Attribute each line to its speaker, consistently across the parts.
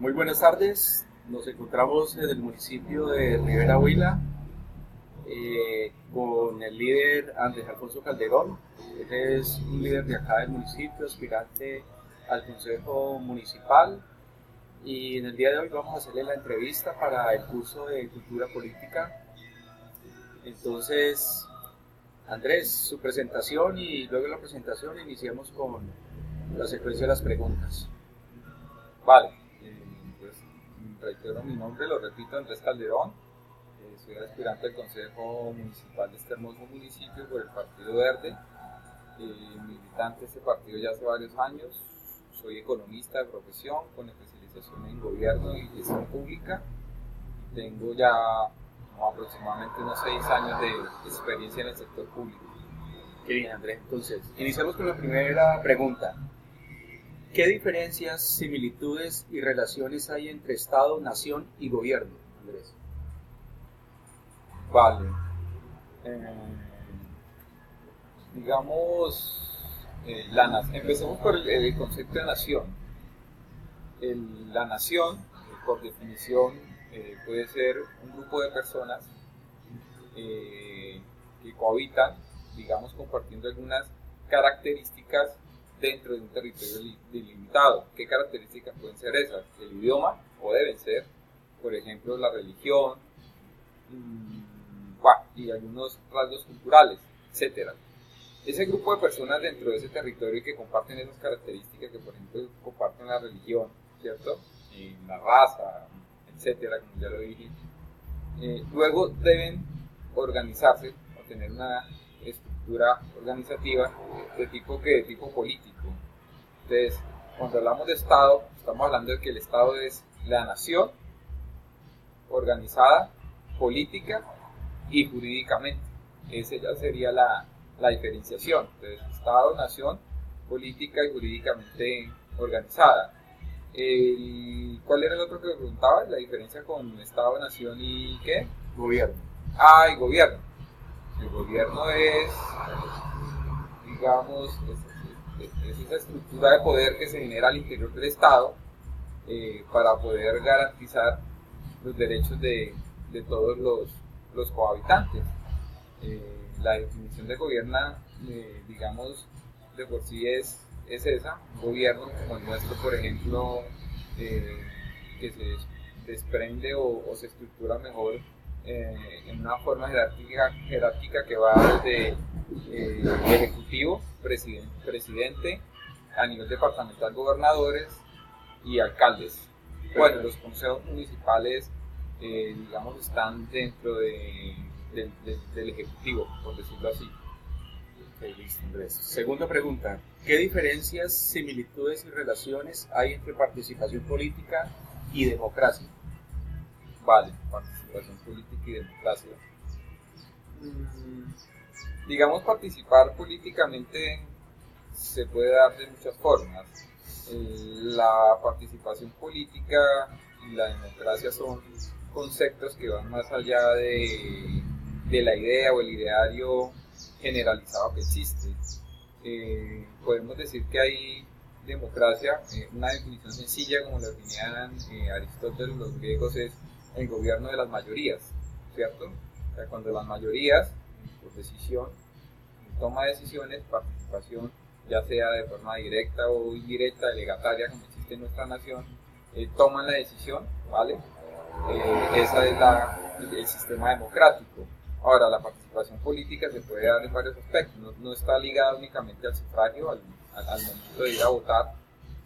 Speaker 1: Muy buenas tardes, nos encontramos en el municipio de Rivera Huila con el líder Andrés Alfonso Calderón. Él es un líder de acá del municipio, aspirante al Consejo Municipal, y en el día de hoy vamos a hacerle la entrevista para el curso de Cultura Política. Entonces, Andrés, su presentación, y luego de la presentación iniciamos con la secuencia de las preguntas.
Speaker 2: Vale, pues reitero mi nombre, lo repito, Andrés Calderón. Soy aspirante al Consejo Municipal de este hermoso municipio por el Partido Verde. Militante de este partido ya hace varios años. Soy economista de profesión con especialización en gobierno y gestión pública. Tengo ya aproximadamente unos 6 años de experiencia en el sector público.
Speaker 1: Qué bien, Andrés. Entonces, iniciamos con la primera pregunta. ¿Qué diferencias, similitudes y relaciones hay entre Estado, nación y gobierno, Andrés?
Speaker 2: Vale. Digamos, empecemos por el concepto de nación. La nación, por definición, puede ser un grupo de personas que cohabitan, digamos, compartiendo algunas características dentro de un territorio delimitado. ¿Qué características pueden ser esas? El idioma, o deben ser, por ejemplo, la religión, y algunos rasgos culturales, etc. Ese grupo de personas dentro de ese territorio que comparten esas características, que por ejemplo comparten la religión, ¿cierto? La raza, etcétera, como ya lo dije, luego deben organizarse o tener una estructura organizativa de tipo político. Entonces, cuando hablamos de Estado, estamos hablando de que el Estado es la nación organizada, política y jurídicamente. Esa ya sería la diferenciación. Entonces, Estado, nación, política y jurídicamente organizada. ¿Cuál era el otro que me preguntaba? La diferencia con Estado, nación y ¿qué?
Speaker 1: Gobierno.
Speaker 2: Y gobierno. El gobierno es, digamos, es esa estructura de poder que se genera al interior del Estado para poder garantizar los derechos de todos los cohabitantes. La definición de gobierno, digamos, de por sí es esa. Un gobierno como el nuestro, por ejemplo, que se desprende o se estructura mejor en una forma jerárquica que va desde ejecutivo, presidente, a nivel departamental, gobernadores y alcaldes. Bueno, los consejos municipales, digamos, están dentro del ejecutivo, por decirlo así.
Speaker 1: Okay, listo, Andrés. Segunda pregunta. ¿Qué diferencias, similitudes y relaciones hay entre participación política y democracia?
Speaker 2: Vale, participación política y democracia. Digamos, participar políticamente se puede dar de muchas formas. La participación política y la democracia son conceptos que van más allá de la idea o el ideario generalizado que existe. Podemos decir que hay democracia, una definición sencilla como la definían Aristóteles, los griegos, es el gobierno de las mayorías, ¿cierto? O sea, cuando las mayorías, por decisión, toma decisiones, participación, ya sea de forma directa o indirecta, delegataria, como existe en nuestra nación, toman la decisión, ¿vale? Ese es el sistema democrático. Ahora, la participación política se puede dar en varios aspectos, no está ligada únicamente al sufragio, al momento de ir a votar,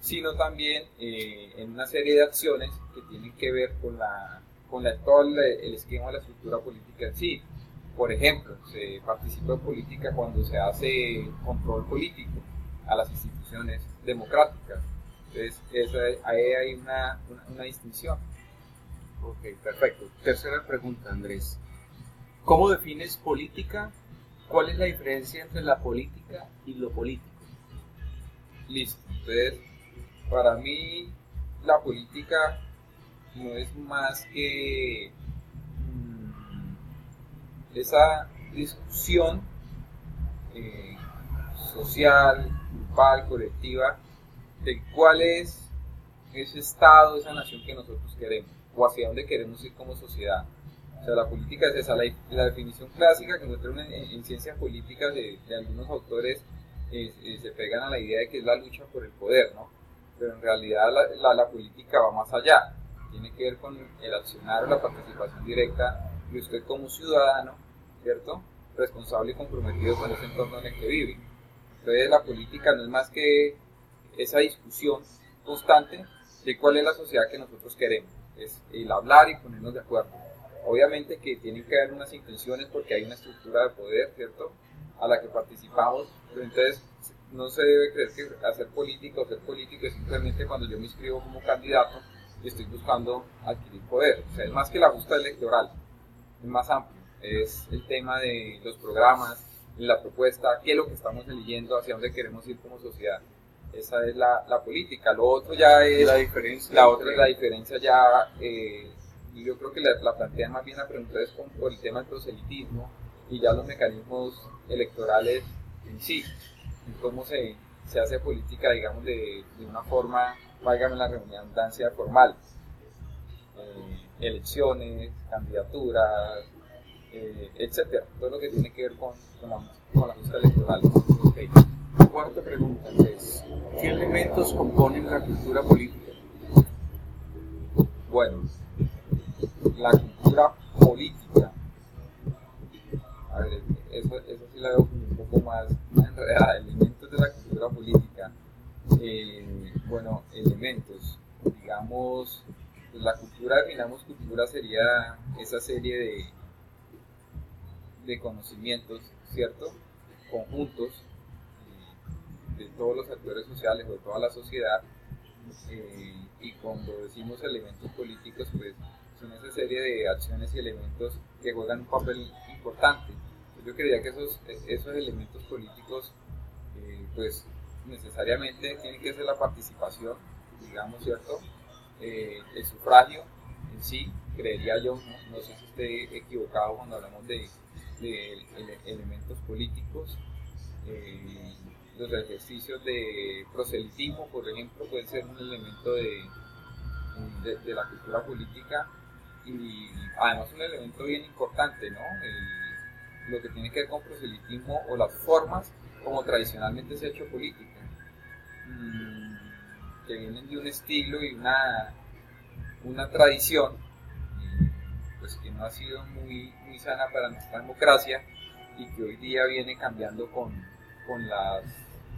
Speaker 2: sino también en una serie de acciones que tienen que ver con todo el esquema de la estructura política en sí. Por ejemplo, se participa en política cuando se hace control político a las instituciones democráticas. Entonces, ahí hay una distinción.
Speaker 1: Ok, perfecto. Tercera pregunta, Andrés. ¿Cómo defines política? ¿Cuál es la diferencia entre la política y lo político?
Speaker 2: Listo. Entonces, para mí, la política no es más que esa discusión social, grupal, colectiva, de cuál es ese estado, esa nación que nosotros queremos, o hacia dónde queremos ir como sociedad. O sea, la política es esa, la definición clásica que encuentran en ciencias políticas de algunos autores se pegan a la idea de que es la lucha por el poder, ¿no? Pero en realidad la política va más allá, tiene que ver con el accionar o la participación directa de usted como ciudadano, ¿cierto? Responsable y comprometido con ese entorno en el que vive. Entonces la política no es más que esa discusión constante de cuál es la sociedad que nosotros queremos, es el hablar y ponernos de acuerdo. Obviamente que tienen que haber unas intenciones porque hay una estructura de poder, ¿cierto?, a la que participamos, pero entonces no se debe creer que hacer política o ser político es simplemente cuando yo me inscribo como candidato y estoy buscando adquirir poder. O sea, es más que la justa electoral, es más amplio, es el tema de los programas, la propuesta, qué es lo que estamos eligiendo, hacia dónde queremos ir como sociedad. Esa es la política. Lo otro ya es
Speaker 1: la diferencia.
Speaker 2: La otra es la diferencia ya, yo creo que la plantean más bien la pregunta es por el tema del proselitismo y ya los mecanismos electorales en sí, en cómo se hace política, digamos, de una forma, válgame la redundancia, formal. Elecciones, candidaturas, etcétera, todo lo que tiene que ver con la justa electoral.
Speaker 1: Okay. Cuarta pregunta es, ¿qué elementos componen la cultura política?
Speaker 2: Bueno, la cultura política, a ver, eso sí la veo un poco más enredada, elementos de la cultura política. Bueno, elementos, digamos, pues la cultura, definamos cultura, sería esa serie de conocimientos, ¿cierto?, conjuntos de todos los actores sociales o de toda la sociedad, y cuando decimos elementos políticos, pues son esa serie de acciones y elementos que juegan un papel importante. Yo creía que esos elementos políticos, pues necesariamente tienen que ser la participación, digamos, ¿cierto?, el sufragio en sí, creería yo, no sé si esté equivocado cuando hablamos de elementos políticos. Los ejercicios de proselitismo, por ejemplo, pueden ser un elemento de la cultura política y además un elemento bien importante, ¿no? Lo que tiene que ver con proselitismo o las formas como tradicionalmente se ha hecho política, que vienen de un estilo y una tradición, pues que no ha sido muy sana para nuestra democracia y que hoy día viene cambiando con las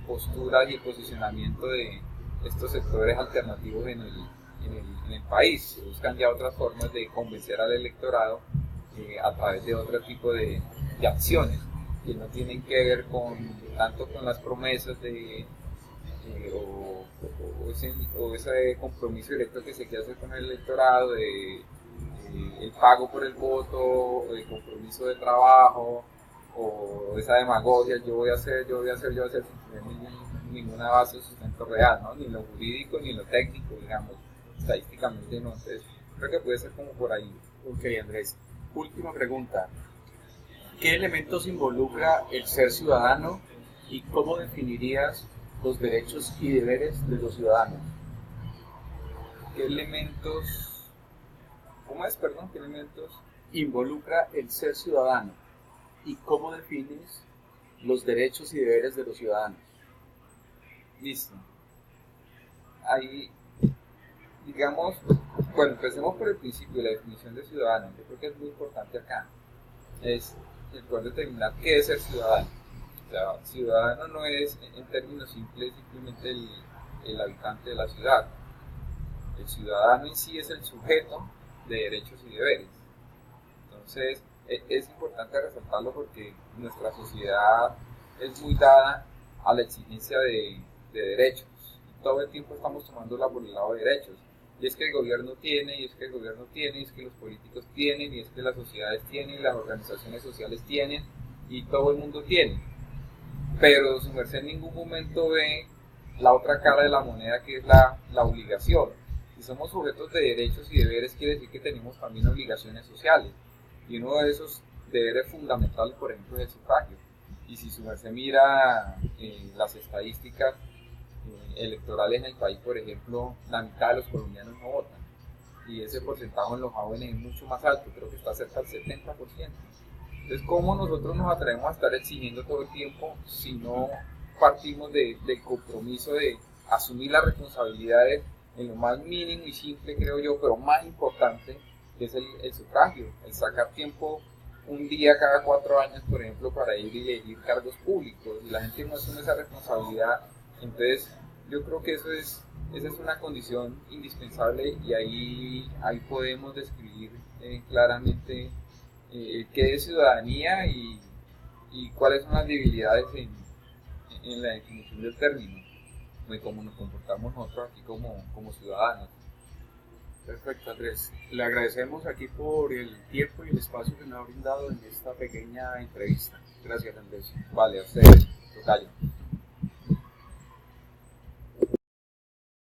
Speaker 2: posturas y el posicionamiento de estos sectores alternativos en el país. Buscan ya otras formas de convencer al electorado a través de otro tipo de acciones que no tienen que ver tanto con las promesas o ese compromiso directo que se quiere hacer con el electorado de el pago por el voto, o el compromiso de trabajo, o esa demagogia, yo voy a hacer sin tener ninguna base de sustento real, ¿no? Ni en lo jurídico ni en lo técnico, digamos, estadísticamente no. Entonces, creo que puede ser como por ahí.
Speaker 1: Ok, Andrés. Última pregunta. ¿Qué elementos involucra el ser ciudadano y cómo definirías los derechos y deberes de los ciudadanos?
Speaker 2: ¿Qué elementos? ¿Cómo es, perdón? ¿Qué elementos
Speaker 1: involucra el ser ciudadano y cómo defines los derechos y deberes de los ciudadanos?
Speaker 2: Listo. Ahí, digamos, bueno, empecemos por el principio, la definición de ciudadano. Yo creo que es muy importante acá. Es el poder determinar qué es ser ciudadano. O sea, ciudadano no es, en términos simples, simplemente el habitante de la ciudad. El ciudadano en sí es el sujeto de derechos y deberes. Entonces, es importante resaltarlo porque nuestra sociedad es muy dada a la exigencia de derechos. Y todo el tiempo estamos tomándola por el lado de derechos. Y es que el gobierno tiene, y es que el gobierno tiene, y es que los políticos tienen, y es que las sociedades tienen, y las organizaciones sociales tienen, y todo el mundo tiene. Pero su merced en ningún momento ve la otra cara de la moneda, que es la obligación. Si somos sujetos de derechos y deberes, quiere decir que tenemos también obligaciones sociales. Y uno de esos deberes fundamentales, por ejemplo, es el sufragio. Y si su merced mira las estadísticas, electorales en el país, por ejemplo, la mitad de los colombianos no votan. Y ese porcentaje en los jóvenes es mucho más alto, creo que está cerca del 70%. Entonces, ¿cómo nosotros nos atrevemos a estar exigiendo todo el tiempo si no partimos del compromiso de asumir las responsabilidades en lo más mínimo y simple, creo yo, pero más importante, que es el sufragio, el sacar tiempo un día cada 4 años, por ejemplo, para ir y elegir cargos públicos, y la gente no asume esa responsabilidad? Entonces, yo creo que esa es una condición indispensable, y ahí podemos describir claramente qué es ciudadanía y cuáles son las debilidades en la definición del término, de cómo nos comportamos nosotros aquí como ciudadanos.
Speaker 1: Perfecto, Andrés. Le agradecemos aquí por el tiempo y el espacio que nos ha brindado en esta pequeña entrevista. Gracias, Andrés.
Speaker 2: Vale, a ustedes, tocayo.